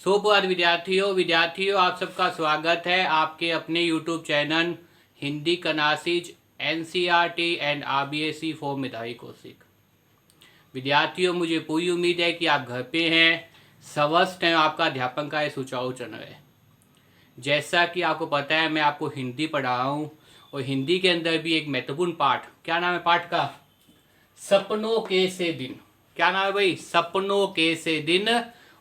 सुप्रभात विद्यार्थियों आप सबका स्वागत है आपके अपने YouTube चैनल हिंदी कनासीज NCERT and RBSE for Medhavi Kaushik. विद्यार्थियों, मुझे पूरी उम्मीद है कि आप घर पे हैं, स्वस्थ हैं, आपका अध्यापन का सुचारू चल रहा है। जैसा कि आपको पता है, मैं आपको हिंदी पढ़ा रहा हूँ और हिंदी के अंदर भी एक महत्वपूर्ण पाठ, क्या नाम है पाठ का? सपनों के से दिन। क्या नाम है भाई? सपनों के से दिन।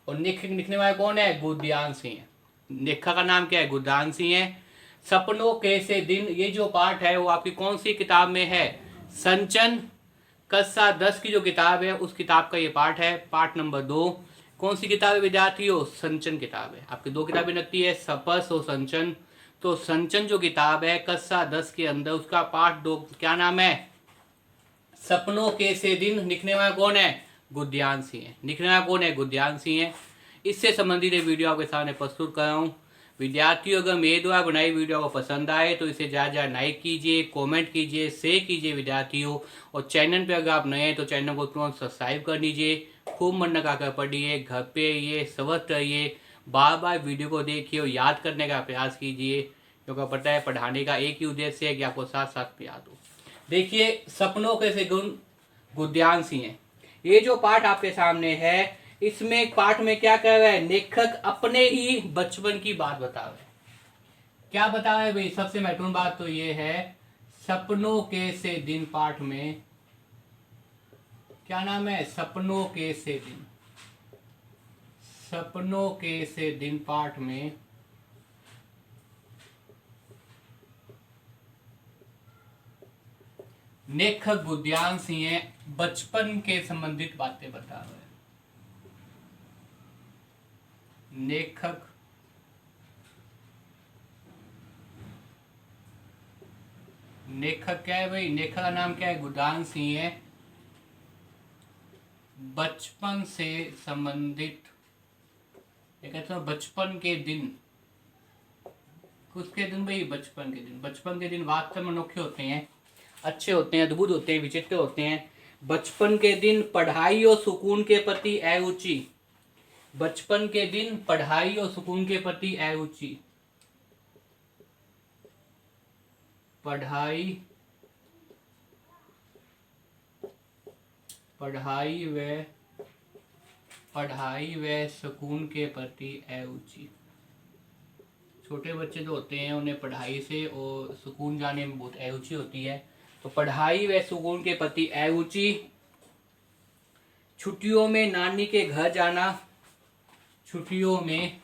और लिखने वाले कौन है? गुरदयान सिंह है। लेखक का नाम क्या है? गुरदयान सिंह है। सपनों के से दिन, ये जो पाठ है वो आपकी कौन सी किताब में है? संचन कक्षा 10 की जो किताब है उस किताब का ये पाठ है, पाठ नंबर 2। कौन सी किताब है विद्यार्थियों? संचन किताब है। आपकी 2 किताबें लगती है, सपस और संचन। तो संचन जो किताब है कक्षा 10 के अंदर, उसका पाठ 2 क्या नाम है? सपनों के से दिन। लिखने वाला कौन है? गुरदयान सिंह है। लिखने वाला कौन है? गुरदयान सिंह है। इससे संबंधित एक वीडियो आपके सामने प्रस्तुत कर रहा हूँ। विद्यार्थियों, अगर मेरे द्वारा बनाई वीडियो को पसंद आए तो इसे ज़्यादा ज़्यादा लाइक कीजिए, कमेंट कीजिए, शेयर कीजिए विद्यार्थियों। और चैनल पे अगर आप नए हैं तो चैनल को तुरंत सब्सक्राइब कर लीजिए। खूब मन लगाकर पढ़िए, घर पे रहिए, स्वस्थ रहिए, बार बार वीडियो को देखिए और याद करने का प्रयास कीजिए, क्योंकि पता है पढ़ाने का एक ही उद्देश्य है कि आपको साथ साथ याद हो। देखिए, सपनों के से गुण गुरदयान सिंह है। ये जो पाठ आपके सामने है, इसमें पाठ में क्या कर रहा है? लेखक अपने ही बचपन की बात बता रहे हैं। क्या बता रहे हैं भाई? सबसे महत्वपूर्ण बात तो ये है, सपनों के से दिन पाठ में क्या नाम है? सपनों के से दिन। सपनों के से दिन पाठ में लेखक गुरदयान सिंह है, बचपन के संबंधित बातें बता रहे हैं। लेखक लेखक क्या है भाई? लेखक का नाम क्या है? गुरदयान सिंह है। बचपन से संबंधित, ये कहते हैं बचपन के दिन। उसके दिन भाई? बचपन के दिन। बचपन के दिन वास्तव में अनोखे होते हैं, अच्छे होते हैं, अद्भुत होते हैं, विचित्र होते हैं। बचपन के दिन पढ़ाई और सुकून के प्रति अरुचि। बचपन के दिन पढ़ाई और सुकून के प्रति अरुचि। पढ़ाई व सुकून के प्रति अरुचि। छोटे बच्चे जो होते हैं उन्हें पढ़ाई से और सुकून जाने में बहुत अरुचि होती है। तो पढ़ाई व सुकून के प्रति अरुचि। छुट्टियों में नानी के घर जाना। छुट्टियों में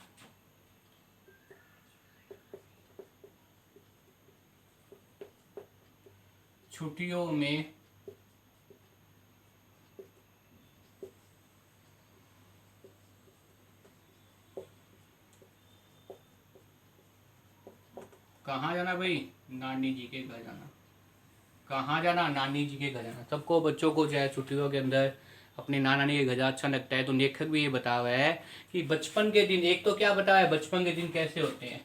कहाँ जाना भाई? नानी जी के घर जाना। कहाँ जाना? नानी जी के घर जाना। सबको, बच्चों को जो है छुट्टियों के अंदर अपने नाना नानी के घर जाना अच्छा लगता है। तो लेखक भी ये बता रहा है कि बचपन के दिन, एक तो क्या बताया है बचपन के दिन कैसे होते हैं।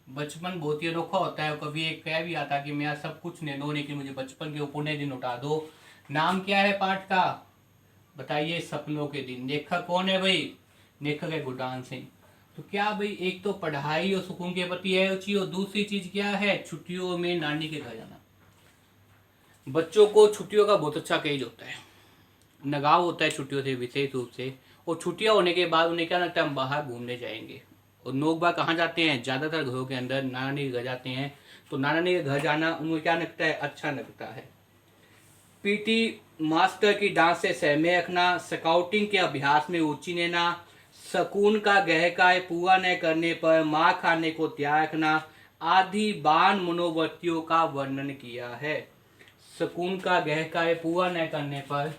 बचपन बहुत ही अनोखा होता है। कभी एक कह भी आता कि मेरा सब कुछ ले लो लेकिन मुझे बचपन के पुराने दिन उठा दो। नाम क्या है पाठ का? बताइए, सपनों के दिन। लेखक कौन है भाई? लेखक है गुरदयान सिंह। तो क्या भाई, एक तो पढ़ाई और सुकून के प्रति है रुचि, और दूसरी चीज क्या है? छुट्टियों में नानी के घर जाना। बच्चों को छुट्टियों का बहुत अच्छा क्रेज होता है, लगाव होता है छुट्टियों से विशेष रूप से। और छुट्टियां होने के बाद उन्हें क्या लगता है? हम बाहर घूमने जाएंगे। और लोग बाग कहाँ जाते हैं? ज्यादातर घरों के अंदर नाना नानी के घर जाते हैं। तो नाना नानी के घर जाना उनको क्या लगता है? अच्छा लगता है। पीटी मास्टर की डांस से सहमे रखना, स्काउटिंग के अभ्यास में रुचि लेना, सकून का गहकाए पूरा न करने पर मार खाने को त्याग रखना आदि बान मनोवृत्तियों का वर्णन किया है। सकून का गहकाए पूरा न करने पर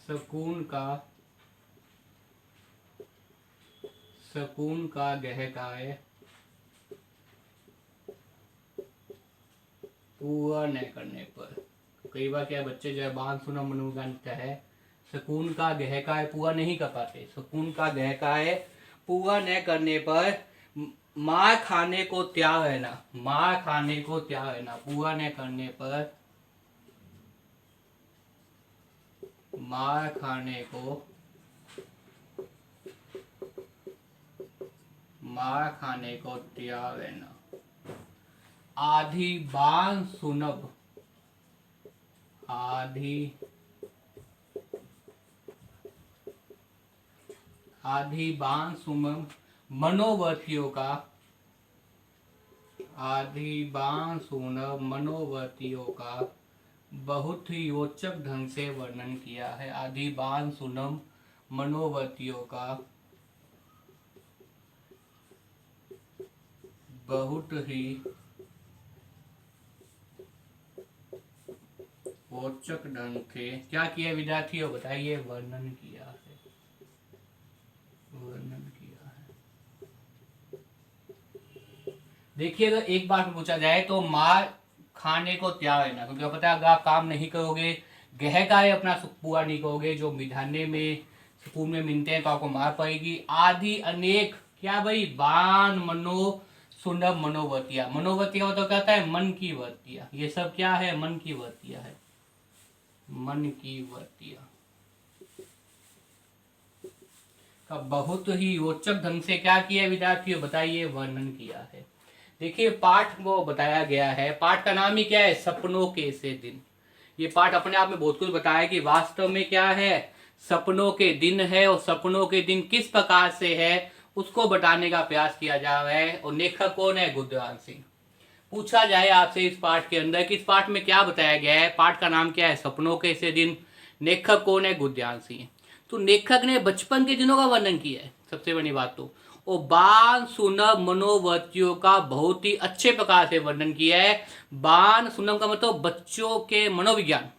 सकून का गहकाए पूरा न करने पर। कई बार क्या बच्चे जो है बात सुना मनोगानता है, सकून का गहकाए पूरा नहीं कर पाते। सकून का गहकाए पूरा न करने पर मार खाने को त्याग रहना। मार खाने को त्याग रहना, पूरा न करने पर मार खाने को त्यागे न। आधी बान सुनब, आधी बान सुनब मनोवर्तियों का, बहुत ही रोचक ढंग से वर्णन किया है। आदि बान सुनम मनोवर्तियों का बहुत ही रोचक ढंग से क्या किया विद्यार्थियों, बताइए, वर्णन किया है। देखिए, अगर एक बार पूछा जाए तो मार खाने को त्याग है ना, क्योंकि पता है अगर आप काम नहीं करोगे, गहकाए अपना पूरा नहीं करोगे, जो मिधाने में सुकून में मिलते हैं, तो आपको मार पड़ेगी। आदि अनेक क्या भाई, बान मनो सुनब मनोवर्तिया। मनोवर्तिया तो कहता है मन की वर्तिया। ये सब क्या है, मन की वर्तिया है, मन की वर्तिया का बहुत ही रोचक ढंग से क्या किया विद्यार्थियों, बताइए, वर्णन किया है। देखिए, पाठ वो बताया गया है, पाठ का नाम ही क्या है, सपनों के से दिन। ये पाठ अपने आप में बहुत कुछ बताया कि वास्तव में क्या है, सपनों के दिन है, और सपनों के दिन किस प्रकार से है उसको बताने का प्रयास किया जा रहा है। और लेखक कौन है, गुरद्वार सिंह। पूछा जाए आपसे इस पाठ के अंदर कि इस पाठ में क्या बताया गया है, पाठ का नाम क्या है, सपनों के से दिन, लेखक कौन है, गुरद्वार सिंह। तो लेखक ने बचपन के दिनों का वर्णन किया है, सबसे बड़ी बात तो, और बान सुनब मनोवर्तियों का बहुत ही अच्छे प्रकार से वर्णन किया है। बान सुनब का मतलब बच्चों के मनोविज्ञान,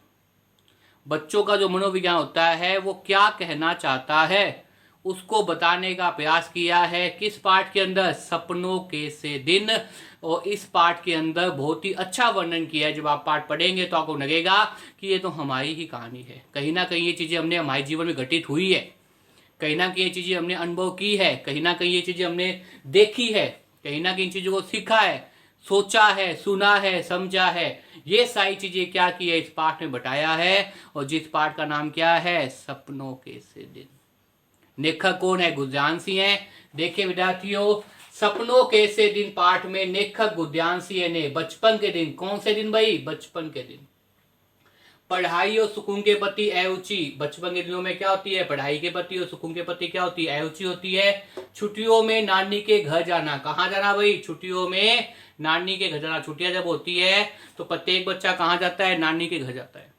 बच्चों का जो मनोविज्ञान होता है वो क्या कहना चाहता है उसको बताने का प्रयास किया है। किस पाठ के अंदर, सपनों के से दिन। और इस पाठ के अंदर बहुत ही अच्छा वर्णन किया है। जब आप पाठ पढ़ेंगे तो आपको लगेगा कि ये तो हमारी ही कहानी है, कहीं ना कहीं ये चीजें हमने हमारे जीवन में घटित हुई है, कहीं ना कहीं ये चीजें हमने अनुभव की है, कहीं ना कहीं ये चीजें हमने देखी है, कहीं ना कहीं इन चीजों को सीखा है, सोचा है, सुना है, समझा है। ये सारी चीजें क्या की है, इस पाठ में बताया है। और जिस पाठ का नाम क्या है, सपनों के से दिन। लेखक कौन है, गुरद्वार सिंह है। देखिए विद्यार्थियों, सपनों के से दिन पाठ में लेखक गुरद्वार सिंह ने बचपन के दिन, कौन से दिन भाई, बचपन के दिन, पढ़ाई और सुकून के प्रति अरुचि। बचपन के दिनों में क्या होती है, पढ़ाई के प्रति और सुकून के प्रति क्या होती है, अरुचि होती है। छुट्टियों में नानी के घर जाना, कहाँ जाना भाई, छुट्टियों में नानी के घर जाना। छुट्टियां जब होती है तो प्रत्येक बच्चा कहाँ जाता है, नानी के घर जाता है,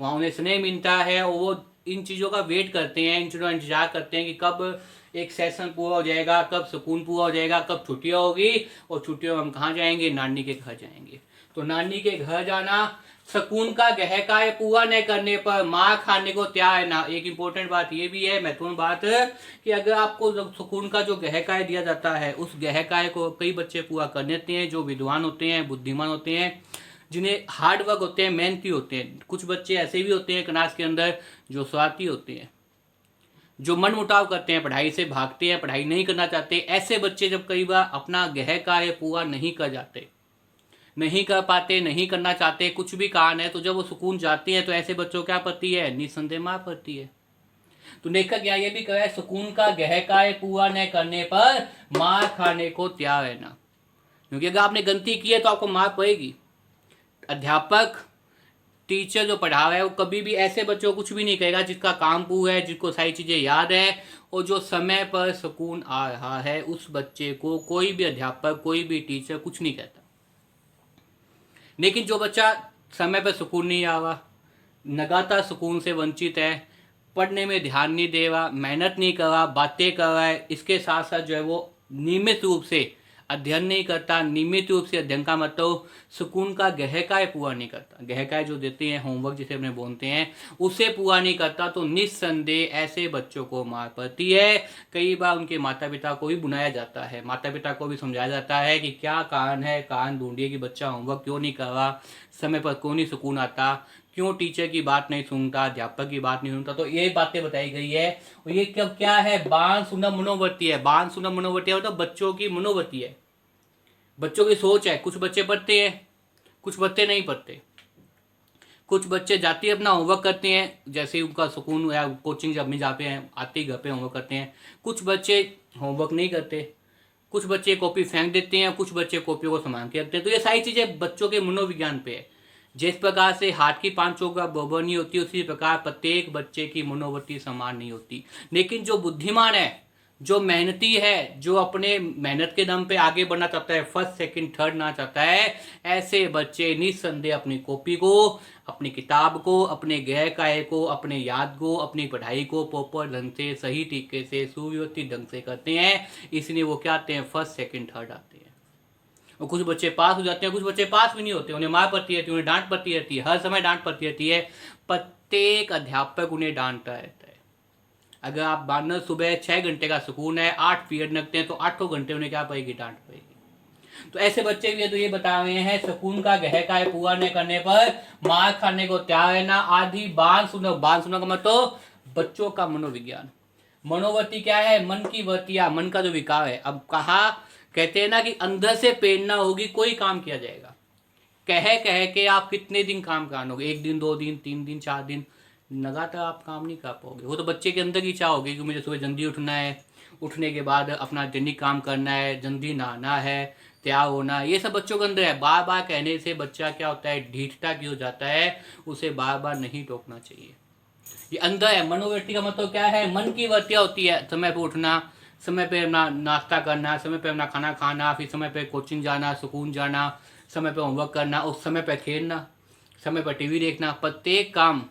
वहां उन्हें स्नेह मिलता है, और वो इन चीजों का वेट करते हैं, इन चीजों का इंतजार करते हैं कि कब एक सेशन पूरा हो जाएगा, कब सुकून पूरा हो जाएगा, कब छुट्टियां होगी, और छुट्टियों में हम कहाँ जाएंगे, नानी के घर जाएंगे। तो नानी के घर जाना, सुकून का गहकाए पूरा न करने पर मार खाने को तैयार है ना। एक इंपॉर्टेंट बात ये भी है, महत्वपूर्ण बात, कि अगर आपको सुकून का जो गहकाए दिया जाता है, उस गहकाए को कई बच्चे पूरा कर लेते हैं, जो विद्वान होते हैं, बुद्धिमान होते हैं, जिन्हें हार्ड वर्क होते हैं, मेहनती होते हैं। कुछ बच्चे ऐसे भी होते हैं क्लास के अंदर जो स्वार्थी होते हैं, जो मन मुटाव करते हैं, पढ़ाई से भागते हैं, पढ़ाई नहीं करना चाहते। ऐसे बच्चे जब कई बार अपना गहकाए पूरा नहीं कर जाते, नहीं कर पाते, नहीं करना चाहते, कुछ भी कारण है, तो जब वो सुकून जाते हैं तो ऐसे बच्चों क्या पड़ती है, निसंदेह मार पड़ती है। तो लेखक क्या ये भी कह रहा है, सुकून का गहकाए पूरा न करने पर मार खाने को तैयार रहना, क्योंकि अगर आपने गलती की है तो आपको मार पड़ेगी। अध्यापक, टीचर जो पढ़ा रहा है वो कभी भी ऐसे बच्चों को कुछ भी नहीं कहेगा जिसका काम पूरा है, जिसको सारी चीजें याद है और जो समय पर सुकून आ रहा है, उस बच्चे को कोई भी अध्यापक, कोई भी टीचर कुछ नहीं कहता। लेकिन जो बच्चा समय पर सुकून नहीं आ रहा, लगातार सुकून से वंचित है, पढ़ने में ध्यान नहीं दे रहा, मेहनत नहीं कर रहा, बातें कर रहा है, इसके साथ साथ जो है वो नियमित रूप से अध्ययन नहीं करता। नियमित रूप से अध्ययन का मतलब सुकून का गहकाए पूरा नहीं करता, गहकाए जो देते हैं, होमवर्क जिसे अपने बोलते हैं, उसे पूरा नहीं करता, तो निस्संदेह ऐसे बच्चों को मार पड़ती है। कई बार उनके माता पिता को भी बुलाया जाता है, माता पिता को भी समझाया जाता है कि क्या कारण है, कारण ढूंढिए कि बच्चा होमवर्क क्यों नहीं कर रहा, समय पर क्यों नहीं सुकून आता, क्यों टीचर की बात नहीं सुनता, अध्यापक की बात नहीं सुनता। तो ये बातें बताई गई है। और ये कब क्या है, बान सुनब मनोवर्ती है। बान सुनब मनोवर्ती है मतलब बच्चों की मनोवर्ती है, बच्चों की सोच है। कुछ बच्चे पढ़ते हैं, कुछ बच्चे नहीं पढ़ते, कुछ बच्चे जाते ही अपना होमवर्क करते हैं, जैसे ही उनका सुकून या कोचिंग जब भी जाते हैं आते ही घर पे होमवर्क करते हैं। कुछ बच्चे होमवर्क नहीं करते, कुछ बच्चे कॉपी फेंक देते हैं, कुछ बच्चे कॉपियों को संभाल के रखते हैं। तो ये सारी चीज़ें बच्चों के मनोविज्ञान पे है। जिस प्रकार से हाथ की पांचों का बराबर नहीं होती, उसी प्रकार प्रत्येक बच्चे की मनोवृत्ति समान नहीं होती। लेकिन जो बुद्धिमान है, जो मेहनती है, जो अपने मेहनत के दम पे आगे बढ़ना चाहता है, फर्स्ट सेकंड थर्ड ना चाहता है, ऐसे बच्चे निस्संदेह अपनी कॉपी को, अपनी किताब को, अपने गृह कार्य को, अपने याद को, अपनी पढ़ाई को प्रॉपर ढंग से, सही तरीके से, सुव्यवस्थित ढंग से करते हैं। इसलिए वो क्या आते हैं, फर्स्ट सेकंड थर्ड आते हैं। और कुछ बच्चे पास हो जाते हैं, कुछ बच्चे पास भी नहीं होते, उन्हें मार पड़ती रहती है, उन्हें डांट पड़ती रहती है, हर समय डांट पड़ती रहती है। प्रत्येक अध्यापक उन्हें डांटता रहता है। अगर आप मानो सुबह 6 घंटे का सुकून है, 8 पीरियड लगते हैं, तो 8 घंटे उन्हें क्या पड़ेगी, डांट पड़ेगी। तो ऐसे बच्चे भी है, तो ये बता रहे हैं सुकून का गृह कार्य पूरा न करने पर मार खाने को तैयार रहना। आधी बात सुनो, बात सुनो का मतलब बच्चों का मनोविज्ञान। मनोवृत्ति क्या है, मन की वृत्तियां, मन का जो विकार है। अब कहा, कहते हैं ना कि अंदर से प्रेरणा होगी कोई काम किया जाएगा। कह कह के आप कितने दिन काम कराओगे, 1 दिन 2 दिन 3 दिन 4 दिन, लगातार आप काम नहीं कर पाओगे। वो तो बच्चे के अंदर की इच्छा होगी कि मुझे सुबह जल्दी उठना है, उठने के बाद अपना दैनिक काम करना है, जल्दी नहाना है, तैयार होना, ये सब बच्चों के अंदर है। बार बार कहने से बच्चा क्या होता है, ढीठता की हो जाता है। उसे बार बार नहीं टोकना चाहिए। ये अंदर है। मनोवृत्ति का मतलब क्या है, मन की वृत्तियाँ होती है। समय पर उठना, समय पे अपना नाश्ता करना, समय पे अपना खाना खाना, फिर समय पे कोचिंग जाना, सुकून जाना, समय पे होमवर्क करना, उस समय पे खेलना, समय पर टीवी देखना। प्रत्येक काम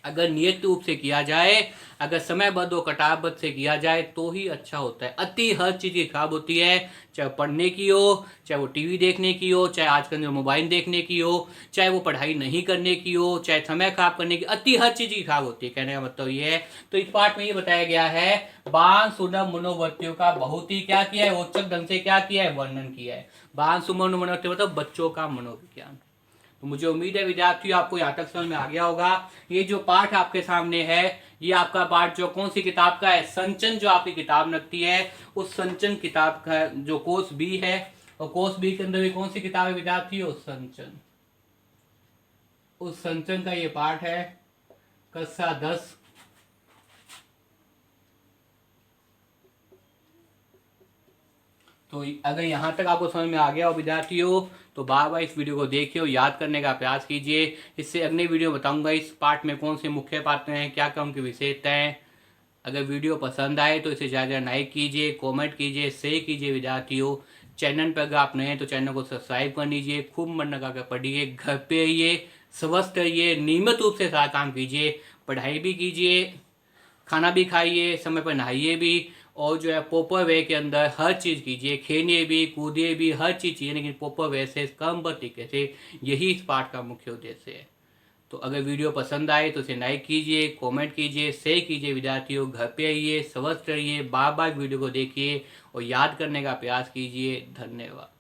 अगर नियत रूप से किया जाए, अगर समयबद्ध और कटारबद्ध से किया जाए तो ही अच्छा होता है। अति हर चीज़ की खराब होती है, चाहे पढ़ने की हो, चाहे वो टीवी देखने की हो, चाहे आजकल जो मोबाइल देखने की हो, चाहे वो पढ़ाई नहीं करने की हो, चाहे समय खराब करने की, अति हर चीज़ की खराब होती है। कहने का मतलब ये है। तो इस पाठ में ये बताया गया है, बाण सुलभ मनोवृत्तियों का बहुत ही क्या किया है, रोचक ढंग से क्या किया है, वर्णन किया है। बाण सुलभ मनोवृत्ति मतलब बच्चों का मनोविज्ञान। तो मुझे उम्मीद है विद्यार्थियों आपको यहाँ तक समझ में आ गया होगा। ये जो पाठ आपके सामने है, ये आपका पाठ जो कौन सी किताब का है, संचन जो आपकी किताब लगती है, उस संचन किताब का जो कोर्स बी है, और कोर्स बी के अंदर भी कौन सी किताब है विद्यार्थियों, संचन। उस संचन का ये पाठ है, कक्षा 10। तो अगर यहाँ तक आपको समझ में आ गया हो विद्यार्थियों, तो बार बार इस वीडियो को देखिए और याद करने का प्रयास कीजिए। इससे अगले वीडियो बताऊंगा इस पाठ में कौन से मुख्य पात्र हैं, क्या क्या उनकी विशेषताएं। अगर वीडियो पसंद आए तो इसे ज़्यादा लाइक कीजिए, कमेंट कीजिए, शेयर कीजिए विद्यार्थियों। चैनल पर अगर आप नए हैं तो चैनल को सब्सक्राइब कर लीजिए। खूब मन लगा कर पढ़िए, घर पे रहिए, स्वस्थ रहिए, नियमित रूप से सारा काम कीजिए, पढ़ाई भी कीजिए, खाना भी खाइए, समय पर नहाइए भी, और जो है प्रॉपर वे के अंदर हर चीज़ कीजिए, खेलिए भी, कूदिए भी, हर चीज़ चाहिए, लेकिन प्रॉपर वे से, क्रमबद्ध तरीके से। यही इस पाठ का मुख्य उद्देश्य है। तो अगर वीडियो पसंद आए तो इसे लाइक कीजिए, कमेंट कीजिए, शेयर कीजिए विद्यार्थियों। घर पे रहिए, स्वस्थ रहिए, बार बार वीडियो को देखिए और याद करने का प्रयास कीजिए। धन्यवाद।